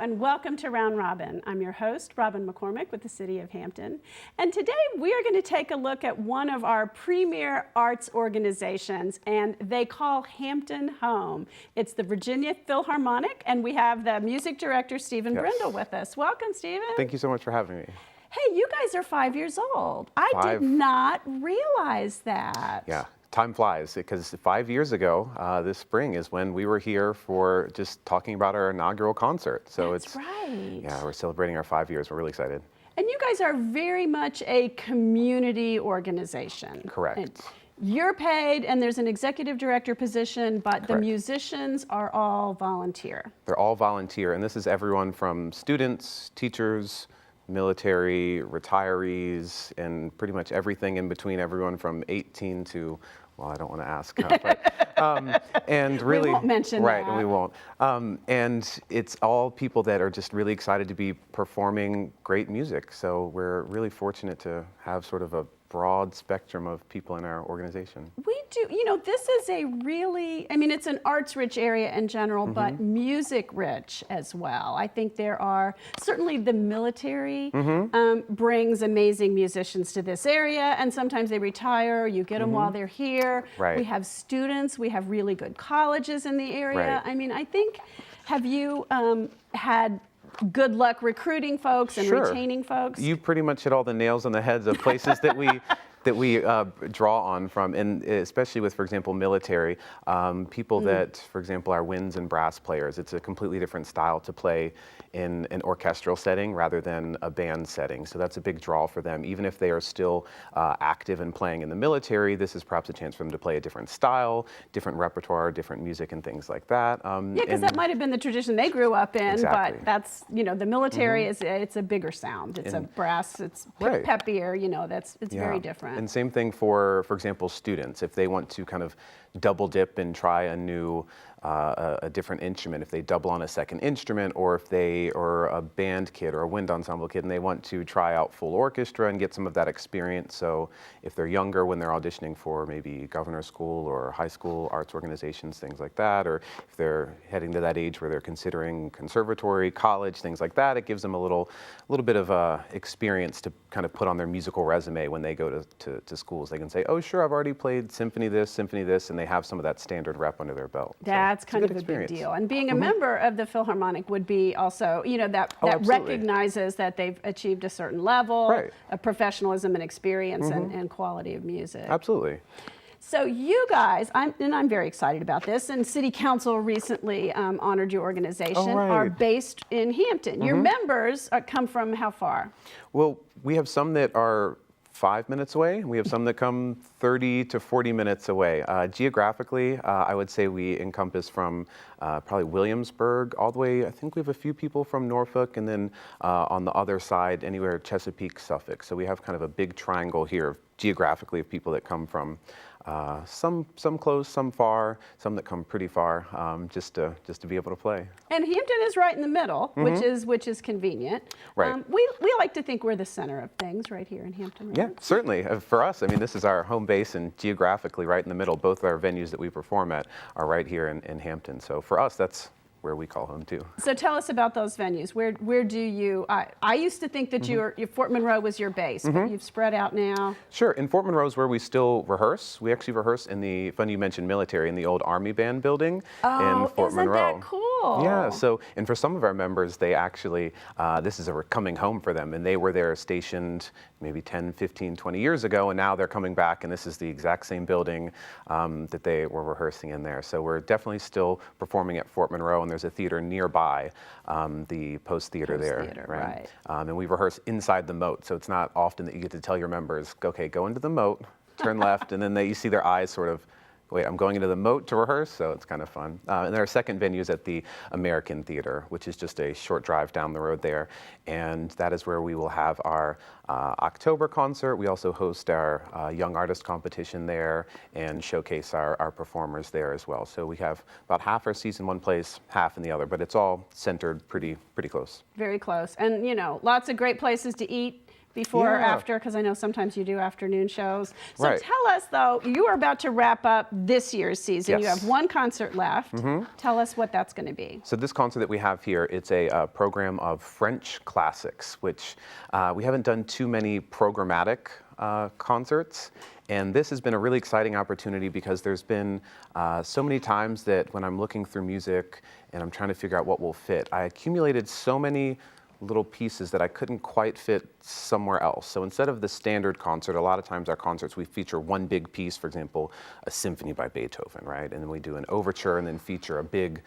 and welcome to Round Robin. I'm your host, Robin McCormick with the City of Hampton. And today we are going to take a look at one of our premier arts organizations, and they call Hampton home. It's the Virginia Philharmonic, and we have the music director, Steven Brindle, with us. Welcome, Steven. Thank you so much for having me. Hey, you guys are 5 years old. I did not realize that. Yeah. Time flies, because 5 years ago, this spring is when we were here for just talking about our inaugural concert. So That's right. Yeah, we're celebrating our 5 years. We're really excited. And you guys are very much a community organization. Correct. And you're paid, and there's an executive director position, but the musicians are all volunteer. They're all volunteer, and this is everyone from students, teachers, military, retirees, and pretty much everything in between, everyone from 18 to, well, I don't want to ask, and really, we won't mention right, that. And we won't. And it's all people that are just really excited to be performing great music. So we're really fortunate to have sort of a broad spectrum of people in our organization. We do, you know, this is a really, I mean, it's an arts-rich area in general, but music-rich as well. I think there are, certainly the military brings amazing musicians to this area, and sometimes they retire, you get them while they're here. Right. We have students, we have really good colleges in the area. Right. I mean, I think, have you had good luck recruiting folks and retaining folks? You pretty much hit all the nails on the heads of places that we draw on from, and especially with, for example, military people that, for example, are winds and brass players. It's a completely different style to play in an orchestral setting rather than a band setting. So that's a big draw for them. Even if they are still active and playing in the military, this is perhaps a chance for them to play a different style, different repertoire, different music, and things like that. Yeah, because that might have been the tradition they grew up in, but that's, you know, the military is, it's a bigger sound. It's a brass, it's peppier, you know, it's very different. And same thing for example, students. If they want to kind of double dip and try a new, a different instrument, if they double on a second instrument, or if they are a band kid or a wind ensemble kid and they want to try out full orchestra and get some of that experience. So if they're younger, when they're auditioning for maybe governor's school or high school arts organizations, things like that, or if they're heading to that age where they're considering conservatory, college, things like that, it gives them a little bit of experience to kind of put on their musical resume when they go to schools. They can say, oh, sure, I've already played symphony this, and they have some of that standard rep under their belt. That's kind of a big deal. And being a member of the Philharmonic would be also, you know, that recognizes that they've achieved a certain level of professionalism and experience and quality of music. Absolutely. So you guys, I'm very excited about this, and City Council recently honored your organization, are based in Hampton. Your members come from how far? Well, we have some that are 5 minutes away. We have some that come 30 to 40 minutes away. Geographically, I would say we encompass from probably Williamsburg all the way. I think we have a few people from Norfolk, and then on the other side, anywhere Chesapeake, Suffolk. So we have kind of a big triangle here geographically of people that come from some close, some far, some that come pretty far, just to be able to play. And Hampton is right in the middle, which is convenient. Right. We like to think we're the center of things right here in Hampton Roads. Yeah, certainly. For us, I mean, this is our home base, and geographically right in the middle. Both our venues that we perform at are right here in Hampton. So for us, that's where we call home too. So tell us about those venues. Where do you, I used to think that your Fort Monroe was your base, but you've spread out now. Sure, in Fort Monroe is where we still rehearse. We actually rehearse in the, funny you mentioned military, in the old Army Band building in Fort Monroe. Isn't that cool? Yeah, so, and for some of our members, they actually, this is a coming home for them, and they were there stationed maybe 10, 15, 20 years ago, and now they're coming back, and this is the exact same building that they were rehearsing in there. So we're definitely still performing at Fort Monroe, and there's a theater nearby, the Post Theater there. Right. And we rehearse inside the moat, so it's not often that you get to tell your members, okay, go into the moat, turn left, and then you see their eyes sort of, wait, I'm going into the moat to rehearse, so it's kind of fun. And our second venue is at the American Theater, which is just a short drive down the road there. And that is where we will have our October concert. We also host our Young Artist Competition there and showcase our performers there as well. So we have about half our season one place, half in the other, but it's all centered pretty close. Very close. And, you know, lots of great places to eat, before or Yeah. after? Because I know sometimes you do afternoon shows. So Right. tell us, though, you are about to wrap up this year's season. You Yes. have one concert left. Tell us what that's going to be. So this concert that we have here, it's a program of French classics, which we haven't done too many programmatic concerts. And this has been a really exciting opportunity because there's been so many times that when I'm looking through music and I'm trying to figure out what will fit, I accumulated so many little pieces that I couldn't quite fit somewhere else. So instead of the standard concert, a lot of times our concerts, we feature one big piece, for example, a symphony by Beethoven, right? And then we do an overture and then feature a big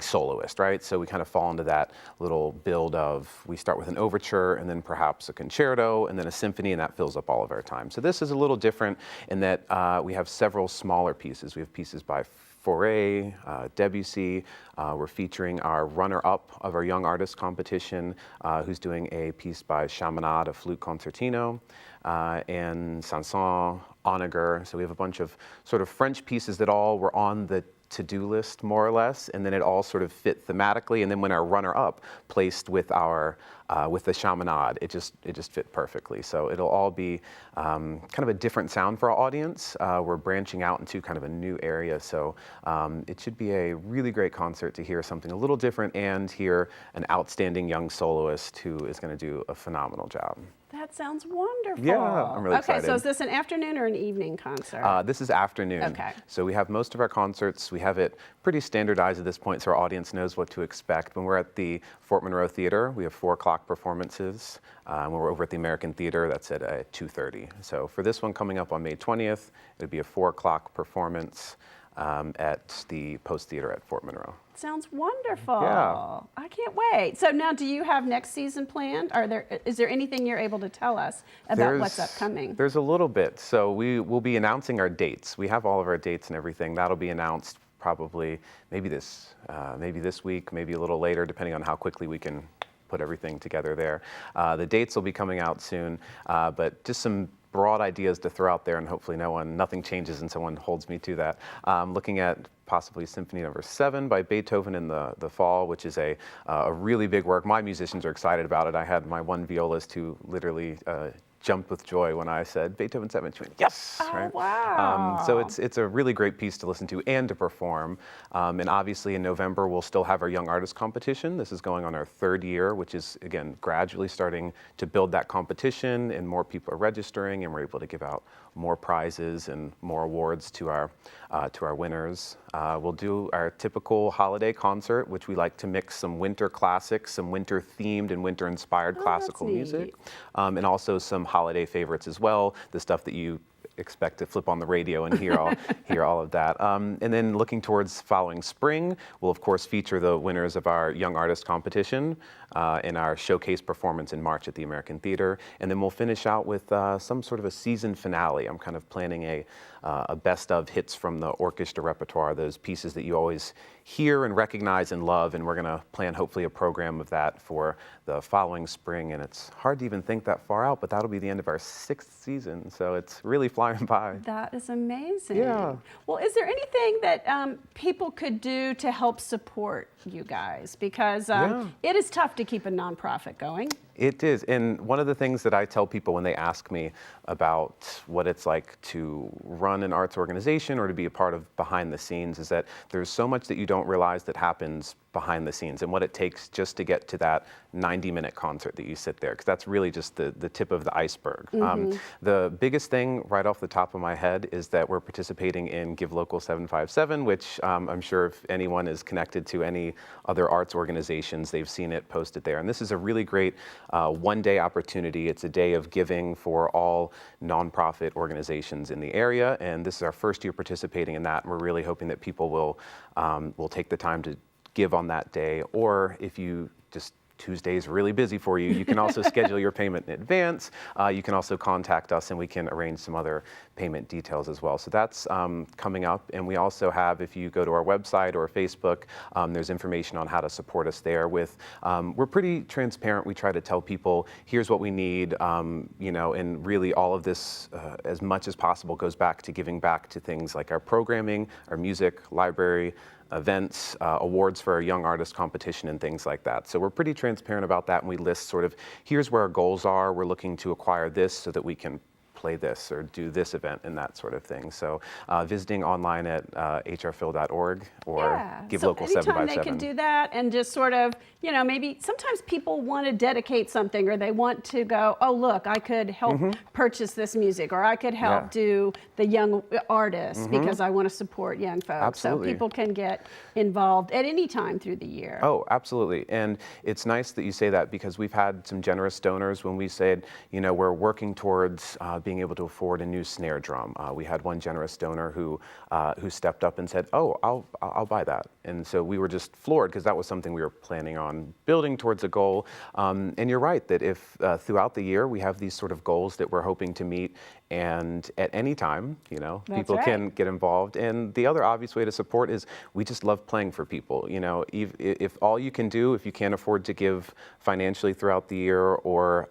soloist, right? So we kind of fall into that little build of, we start with an overture and then perhaps a concerto and then a symphony, and that fills up all of our time. So this is a little different in that we have several smaller pieces. We have pieces by Fauré, Debussy. We're featuring our runner-up of our Young Artist competition, who's doing a piece by Chaminade, a flute concertino, and Sanson, Honegger. So we have a bunch of sort of French pieces that all were on the to-do list, more or less, and then it all sort of fit thematically. And then when our runner-up placed with our with the Chaminade, it just fit perfectly. So it'll all be kind of a different sound for our audience. We're branching out into kind of a new area, so it should be a really great concert to hear something a little different and hear an outstanding young soloist who is going to do a phenomenal job. That sounds wonderful. Yeah, I'm really excited. Okay, so is this an afternoon or an evening concert? This is afternoon. Okay. So we have most of our concerts, we have it pretty standardized at this point so our audience knows what to expect. When we're at the Fort Monroe Theater, we have 4 o'clock performances. When we're over at the American Theater, that's at 2:30. So for this one coming up on May 20th, it'll be a 4 o'clock performance at the Post Theater at Fort Monroe. Sounds wonderful. Yeah. I can't wait. So now, do you have next season planned? Is there anything you're able to tell us about what's upcoming? There's a little bit. So we will be announcing our dates. We have all of our dates and everything. That'll be announced probably maybe this week, maybe a little later, depending on how quickly we can put everything together there. The dates will be coming out soon, but just some broad ideas to throw out there, and hopefully nothing changes and someone holds me to that. Looking at possibly Symphony No. 7 by Beethoven in the fall, which is a really big work. My musicians are excited about it. I had my one violist who literally jumped with joy when I said Beethoven 7. She went, yes! Oh, right? wow. So it's a really great piece to listen to and to perform. And obviously in November, we'll still have our Young Artist competition. This is going on our 3rd year, which is, again, gradually starting to build that competition, and more people are registering, and we're able to give out more prizes and more awards to our winners. We'll do our typical holiday concert, which we like to mix some winter classics, some winter-themed and winter-inspired classical music, and also some holiday favorites as well, the stuff that you expect to flip on the radio and hear all of that. And then looking towards following spring, we'll of course feature the winners of our Young Artist competition in our showcase performance in March at the American Theater. And then we'll finish out with some sort of a season finale. I'm kind of planning a best of hits from the orchestra repertoire, those pieces that you always hear and recognize and love, and we're going to plan hopefully a program of that for the following spring. And it's hard to even think that far out, but that'll be the end of our 6th season, so it's really flying by. That is amazing. Yeah. Well, is there anything that people could do to help support you guys? Because it is tough to keep a nonprofit going. It is, and one of the things that I tell people when they ask me about what it's like to run an arts organization or to be a part of behind the scenes is that there's so much that you don't realize that happens behind the scenes and what it takes just to get to that 90-minute concert that you sit there, because that's really just the tip of the iceberg. The biggest thing right off the top of my head is that we're participating in Give Local 757, which I'm sure if anyone is connected to any other arts organizations, they've seen it posted there. And this is a really great one-day opportunity. It's a day of giving for all nonprofit organizations in the area, and this is our 1st year participating in that. And we're really hoping that people will take the time to give on that day, or if you just Tuesday is really busy for you, you can also schedule your payment in advance. You can also contact us and we can arrange some other payment details as well. So that's coming up. And we also have, if you go to our website or Facebook, there's information on how to support us there with, we're pretty transparent. We try to tell people, here's what we need, and really all of this, as much as possible, goes back to giving back to things like our programming, our music, library, events, awards for our young artist competition and things like that. So we're pretty transparent about that, and we list sort of, here's where our goals are. We're looking to acquire this so that we can play this or do this event and that sort of thing. So visiting online at hrphil.org or give local 7 by 7. So anytime they can do that and just sort of, you know, maybe sometimes people want to dedicate something or they want to go, oh, look, I could help purchase this music or I could help do the young artists because I want to support young folks. Absolutely. So people can get involved at any time through the year. Oh, absolutely. And it's nice that you say that because we've had some generous donors when we said, you know, we're working towards being able to afford a new snare drum. We had one generous donor who stepped up and said, oh, I'll buy that. And so we were just floored because that was something we were planning on building towards a goal. And you're right that if throughout the year we have these sort of goals that we're hoping to meet, and at any time, you know, people can get involved. And the other obvious way to support is we just love playing for people. You know, if all you can do, if you can't afford to give financially throughout the year or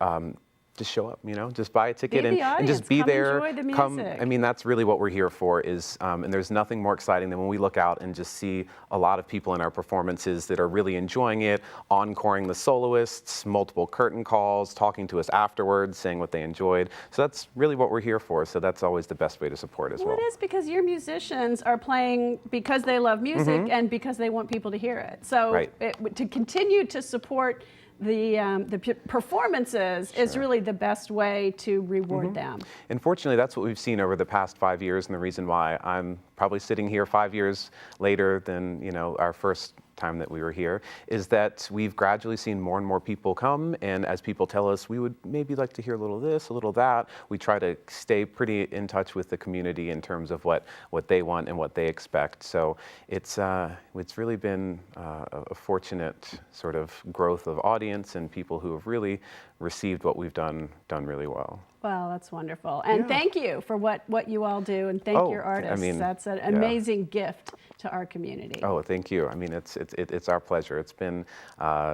just show up, you know, just buy a ticket and just be there. Enjoy the music. I mean, that's really what we're here for is, and there's nothing more exciting than when we look out and just see a lot of people in our performances that are really enjoying it, encoring the soloists, multiple curtain calls, talking to us afterwards, saying what they enjoyed. So that's really what we're here for. So that's always the best way to support as well. Well, it is because your musicians are playing because they love music and because they want people to hear it. So to continue to support the performances is really the best way to reward them. And fortunately, that's what we've seen over the past 5 years, and the reason why I'm probably sitting here 5 years later than, you know, our first time that we were here, is that we've gradually seen more and more people come, and as people tell us, we would maybe like to hear a little this, a little that, we try to stay pretty in touch with the community in terms of what they want and what they expect. So it's really been a fortunate sort of growth of audience and people who have really received what we've done really well. Well, that's wonderful. And thank you for what you all do, and thank your artists. I mean, that's an amazing gift to our community. Oh, thank you. I mean, it's our pleasure. It's been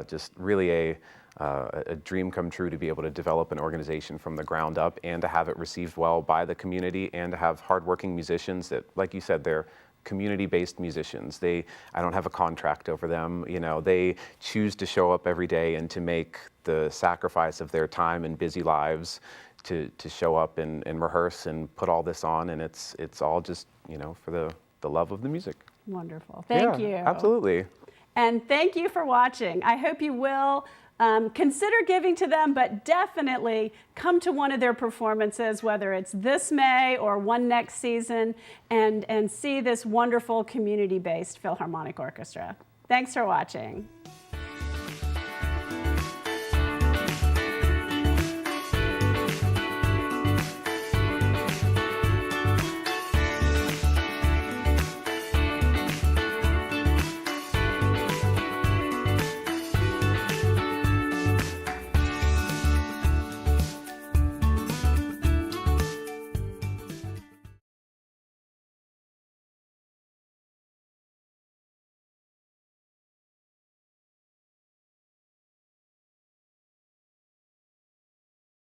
just really a dream come true to be able to develop an organization from the ground up and to have it received well by the community and to have hardworking musicians that, like you said, they're community-based musicians. I don't have a contract over them. You know, they choose to show up every day and to make the sacrifice of their time and busy lives to show up and rehearse and put all this on, and it's all just, you know, for the love of the music. Wonderful. Thank you. Absolutely. And thank you for watching. I hope you will consider giving to them, but definitely come to one of their performances, whether it's this May or one next season, and see this wonderful community-based Philharmonic Orchestra. Thanks for watching.